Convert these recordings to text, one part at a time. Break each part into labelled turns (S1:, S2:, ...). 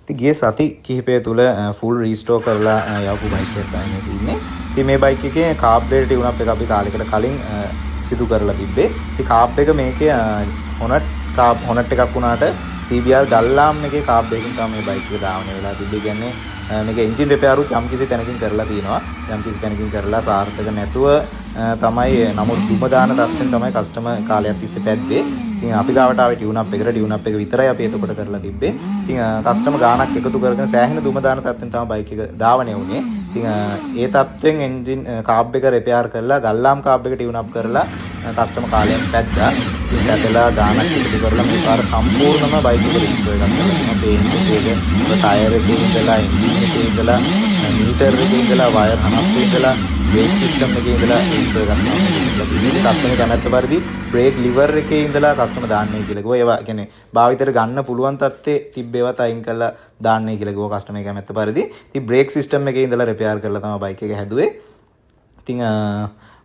S1: ඉතින් ගිය සති කිහිපය තුල ෆුල් රීස්ටෝර් කරලා යවපු බයික් එකක් තමයි මේ තියෙන්නේ. ඉතින් මේ බයික් එකේ කාබ්බරේටර් ටියුන් අප් එක අපි කාලයකට කලින් සිදු කරලා තිබ්බේ. ඉතින් කාබ් එක මේකේ හොනට් එකක් වුණාට CBR ගල්ලාම් එකේ කාබ් එකකින් තමයි මේ බයික් එක දාවන වෙලා තිබ්බේ. කියන්නේ මේක එන්ජින් රිපෙයාර් උත් යම්කිසි තැනකින් කරලා තියෙනවා. යම්කිසි තැනකින් කරලා සාර්ථක නැතුව තමයි නමුත් දුම දාන තත්ත්වෙන් තමයි කස්ටමර් කාලයක් තිස්සේ පැද්දේ. ඉතින් අපි ගාවට ආවේ ටියුන් අප් එක විතරයි අපි එතකොට කරලා තිබ්බේ. ඉතින් කස්ටමර් ගාණක් එකතු කරගෙන සෑහෙන දුම දාන තත්ත්වෙන් තමයි බයික් එක ධාවනය වුණේ. ඉතින් ඒ තත්ත්වෙන් එන්ජින් කාබ් එක රිපෙයාර් කරලා ගල්ලාම් කාබ් එක ටියුන් අප් කරලා කස්ටමර් කාලයක් පැද්දා. ඉතින් ඇදලා ගාණක් එකතු කරලා මේ පාර සම්පූර්ණම බයික් එක රිස්ටෝර් එකක් කරනවා. පේන්ට් එකේ ටයර් එකේ ඉඳලා එන්ජින් එකේ ඉඳලා මීටර් එකේ ඉඳලා වයර් හනස් ඉඳලා බ්‍රේක් සිස්ටම් එකේ ඉඳලා රිස්ටෝර් එකක් කරනවා. ඉතින් කස්ටමර් කැමැත්ත පරිදි බ්‍රේක් ලිවර් එකේ ඉඳලා කස්ටමර් දාන්නේ කියලා කිව්වා. ඒවා කියන්නේ භාවිතයට ගන්න පුළුවන් තත්ත්වයේ තිබ්බේවත් අයින් කරලා දාන්නේ කියලා කිව්වා කස්ටමර් කැමැත්ත පරිදි. ඉතින් බ්‍රේක් සිස්ටම් එකේ ඉඳලා රිපෙයාර් කරලා තමයි බයික් එක හැදුවේ. ඉතින්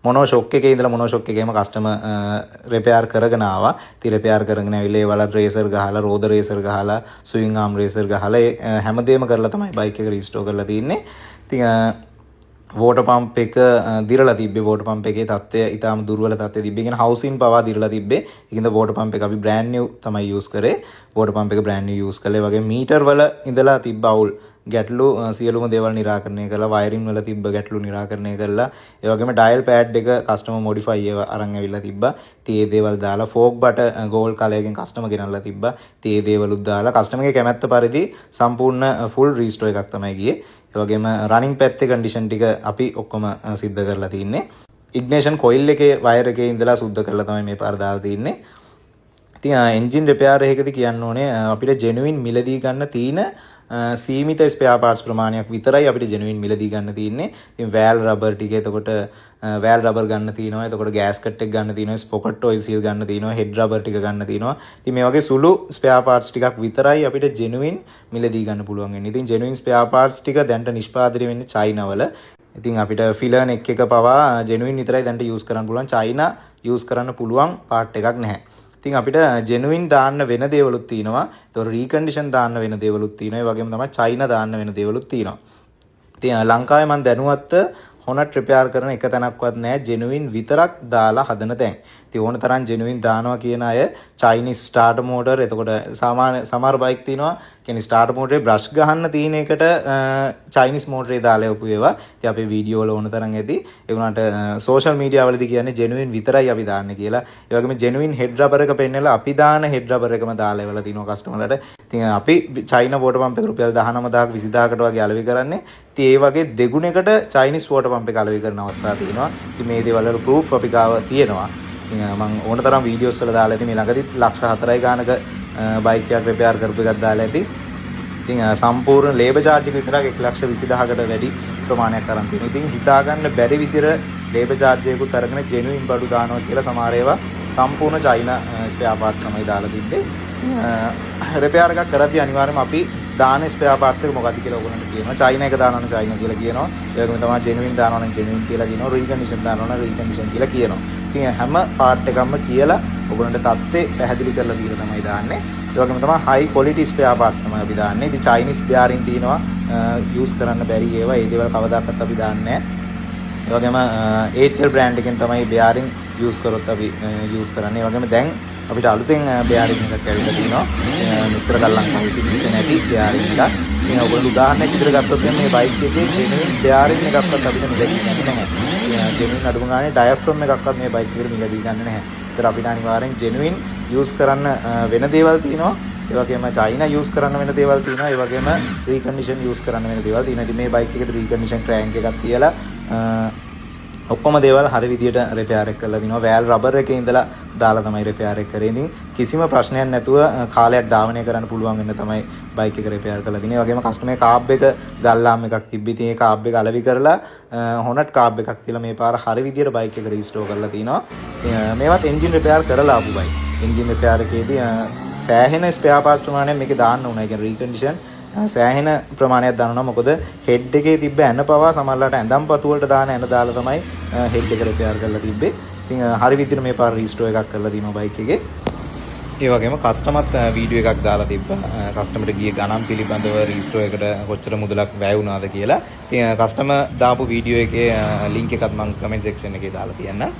S1: මොනෝ ෂොක් එකේ ඉඳලා මොනෝ ෂොක් එකේම කස්ටමර් රිපෙයාර් කරගෙන ආවා. ඉතින් රිපෙයාර් කරගෙන ඇවිල්ලා ඒ වල රේසර් ගහලා, රෝද රේසර් ගහලා, ස්විං ආම් රේසර් ගහලා හැමදේම කරලා තමයි බයික් එක රීස්ටෝර් කරලා තින්නේ. ඉතින් වෝටර් පම්ප් එක දිරලා තිබ්බේ. වෝටර් පම්ප් එකේ තත්ත්වය ඊටාම දුර්වල තත්ත්වයේ තිබ්බේ. කියන හවුසින් පවා දිරලා තිබ්බේ. ඒකින්ද වෝටර් පම්ප් එක අපි බ්‍රෑන්ඩ් නිව් තමයි යූස් කරේ. වෝටර් පම්ප් එක බ්‍රෑන්ඩ් නිව් යූස් කළේ. වගේ මීටර් වල ඉඳලා තිබ්බ අවුල් ගැටලු සියලුම දේවල් නිරාකරණය කළා. වයරින් වල තිබ්බ ගැටලු නිරාකරණය කළා. ඒ වගේම ඩයල් පෑඩ් එක කස්ටමර් මොඩිෆයි ඒවා අරන් ඇවිල්ලා තිබ්බා. ඉතින් ඒ දේවල් දාලා ෆෝක් බට ගෝල්ඩ් කලර් එකෙන් කස්ටමර් ගෙනල්ලා තිබ්බා. ඉතින් ඒ දේවලුත් දාලා කස්ටමර්ගේ කැමැත්ත පරිදි සම්පූර්ණ ෆුල් රීස්ටෝර් එකක් තමයි ගියේ. ඒ වගේම රනින් පැත්තේ කන්ඩිෂන් ටික අපි ඔක්කොම සිද්ධ කරලා තින්නේ. ඉග්නිෂන් කොයිල් එකේ වයර් එකේ ඉඳලා සුද්ධ කරලා තමයි මේ පාර දාලා තින්නේ. ඉතින් එන්ජින් රිපෙයාර් එකකදී කියන්න ඕනේ අපිට ජෙනුයින් මිලදී ගන්න තියෙන සීමිත ස්පෙයා පාර්ට්ස් ප්‍රමාණයක් විතරයි අපිට ජෙනුයින් මිලදී ගන්න තියෙන්නේ. ඉතින් වෑල් රබර් ටික එතකොට වෑල් රබර් ගන්න තියෙනවා. එතකොට ගෑස්කට් එක ගන්න තියෙනවා. ස්පොකට් ඔයිල් සීල් ගන්න තියෙනවා. හෙඩ් රබර් ටික ගන්න තියෙනවා. ඉතින් මේ වගේ සුළු ස්පෙයා පාර්ට්ස් ටිකක් විතරයි අපිට ජෙනුයින් මිලදී ගන්න පුළුවන් වෙන්නේ. ඉතින් ජෙනුයින් ස්පෙයා පාර්ට්ස් ටික දැන්ට නිෂ්පාදනය වෙන්නේ චයිනාවල. ඉතින් අපිට ෆිලර් නෙක් එක පවා ජෙනුයින් විතරයි දැන්ට යූස් කරන්න පුළුවන්. චයිනා යූස් කරන්න පුළුවන් පාර්ට් එකක් නැහැ. ඉතින් අපිට ජෙනුයින් දාන්න වෙන දේවලුත් තියෙනවා. ඒතකොට රීකන්ඩිෂන් දාන්න වෙන දේවලුත් තියෙනවා. ඒ වගේම තමයි චයිනා දාන්න වෙන දේවලුත් තියෙනවා. ඉතින් ලංකාවේ මම දැනුවත්ව හොනට් රිපෙයාර් කරන එක තැනක්වත් නැහැ ජෙනුයින් විතරක් දාලා හදන තැන්. ඉතින් ඕන තරම් ජෙනුයින් දානවා කියන අය චයිනීස් ස්ටාර්ටර් මෝටර් එතකොට සාමාන්‍ය සමහර බයික් තියෙනවා කියන්නේ ස්ටාර්ටර් මෝටරේ බ්‍රෂ් ගහන්න තියෙන එකට චයිනීස් මෝටරේ දාලා යපු ඒවා. ඉතින් අපේ වීඩියෝ වල ඕන තරම් ඇති. ඒ වුණාට සෝෂල් මීඩියා වලදී කියන්නේ ජෙනුයින් විතරයි අපි දාන්නේ කියලා. ඒ වගේම ජෙනුයින් හෙඩ් රබර් එක පෙන්නලා අපි දාන හෙඩ් රබර් එකම දාලා එවලා තිනවා කස්ටමර්ලට. ඉතින් අපි චයිනා වෝටර් පම්ප් එක රුපියල් 19000ක් 20000කට වගේ අලෙවි කරන්නේ. ඉතින් ඒ වගේ දෙගුණයකට චයිනීස් වෝටර් පම්ප් එක අලෙවි කරන අවස්ථා තියෙනවා. ඉතින් මේ දේවල් වල ප්‍රූෆ් අපි ගාව තියෙනවා. මම ඕන තරම් වීඩියෝස් වල දාලා ඇති. මේ ළඟදිත් ලක්ෂ 4යි ගානක බයික් එකක් රිපෙයාර් කරපු එකක් දාලා ඇති. ඉතින් සම්පූර්ණ ලේබර් charge එක විතරක් 1,20,000කට වැඩි ප්‍රමාණයක් අරන් තියෙනවා. ඉතින් හිතා ගන්න බැරි විදිහට ලේබර් charge එකකුත් අරගෙන ජෙනුයින් බඩු දානවා කියලා සමහර ඒවා සම්පූර්ණ චයිනා ස්පෙයා පාර්ට්ස් තමයි දාලා තිබ්බේ. රිපෙයාර් එකක් කරද්දී අනිවාර්යයෙන්ම අපි දාන ස්පෙයා පාර්ට්ස් එක මොකක්ද කියලා ඔයගොල්ලන්ට කියනවා. චයිනා එක දානවා නම් චයිනා කියලා කියනවා. ඒ වගේම තමයි ජෙනුයින් දානවා නම් ජෙනුයින් කියලා කියනවා. රීකන්ඩිෂන් දානවා නම් රීකන්ඩිෂන් කියලා කියනවා. ඉතින් හැම පාර්ට් එකක්ම කියලා ඔයගොල්ලන්ට තත්ත්වේ පැහැදිලි කරලා දීලා තමයි දාන්නේ. ඒ වගේම තමයි හයි ක්වොලිටි ස්පෙයා පාර්ට්ස් තමයි අපි දාන්නේ. ඉතින් චයිනීස් බෙයාරින් තියෙනවා යූස් කරන්න බැරි ඒවා. ඒ දේවල් කවදාකවත් අපි දාන්නේ නැහැ. ඒ වගේම HL බ්‍රෑන්ඩ් එකෙන් තමයි බෙයාරින් යූස් කරොත් අපි යූස් කරන්නේ. ඒ වගේම දැන් අපිට අලුතෙන් බෙයාරින් එකක් ඇවිල්ලා තිනවා. මෙච්චර කල් ලංකාවේ තිබිච්ච නැති බෙයාරින් එකක්. ඉතින් ඔයගොල්ලෝ උදාහරණයක් විදිහට ගත්තොත් මේ බයික් එකේ ජෙනුයින් බෙයාරින් එකක්වත් අපිට මිලදී ගන්න නැහැ. ජෙනුයින් අඩුම ගානේ ඩයෆ්‍රම් එකක්වත් මේ බයික් එකට මිලදී ගන්න නැහැ. ඒතර අපිට අනිවාර්යෙන් ජෙනුයින් යූස් කරන්න වෙන දේවල් තියෙනවා. ඒ වගේම චයිනා යූස් කරන්න වෙන දේවල් තියෙනවා. ඒ වගේම රීකන්ඩිෂන් යූස් කරන්න වෙන දේවල් තියෙනවා. ඉතින් මේ බයික් එකේ රීකන්ඩිෂන් ක්‍රෑන්ක් එකක් තියලා ඔක්කොම දේවල් හරි විදියට රිපෙයාර් එක කරලා දිනවා. වෑල් රබර් එකේ ඉඳලා දාලා තමයි රිපෙයාර් එක කරේ. ඉතින් කිසිම ප්‍රශ්නයක් නැතුව කාලයක් ධාවනය කරන්න පුළුවන් වෙන්න තමයි බයික් එක රිපෙයාර් කරලා දිනේ. ඒ වගේම කස්ටමර් කාබ් එක ගල්ලාම් එකක් තිබ්බි. ඉතින් ඒ කාබ් එක අලෙවි කරලා හොනට් කාබ් එකක් තියලා මේ පාර හරි විදියට බයික් එක රීස්ටෝර් කරලා තිනවා. මේවත් එන්ජින් රිපෙයාර් කරලා ආපු බයික්. එන්ජින් රිපෙයාර් එකේදී සෑහෙන ස්පෙයා පාර්ට්ස් ප්‍රමාණයක් මේකේ දාන්න ඕන. ඒ කියන්නේ රීකන්ඩිෂන් සෑහෙන ප්‍රමාණයක් දානවා. මොකද හෙඩ් එකේ තිබ්බ ඇන පවා සමහරලාට ඇඳම් පතු වලට දාන ඇන දාලා තමයි හෙඩ් එක රිපෙයාර් කරලා තිබ්බේ. ඉතින් හරි විදිහට මේ පාර රීස්ටෝර් එකක් කරලා දිනවා බයික් එකේ. ඒ වගේම කස්ටමර්ත් වීඩියෝ එකක් දාලා තිබ්බා. කස්ටමර්ට ගිය ගණන් පිළිබඳව රීස්ටෝර් එකට කොච්චර මුදලක් වැය වුණාද කියලා. ඉතින් කස්ටමර් දාපු වීඩියෝ එකේ ලින්ක් එකත් මම කමෙන්ට් සෙක්ෂන් එකේ දාලා තියන්නම්.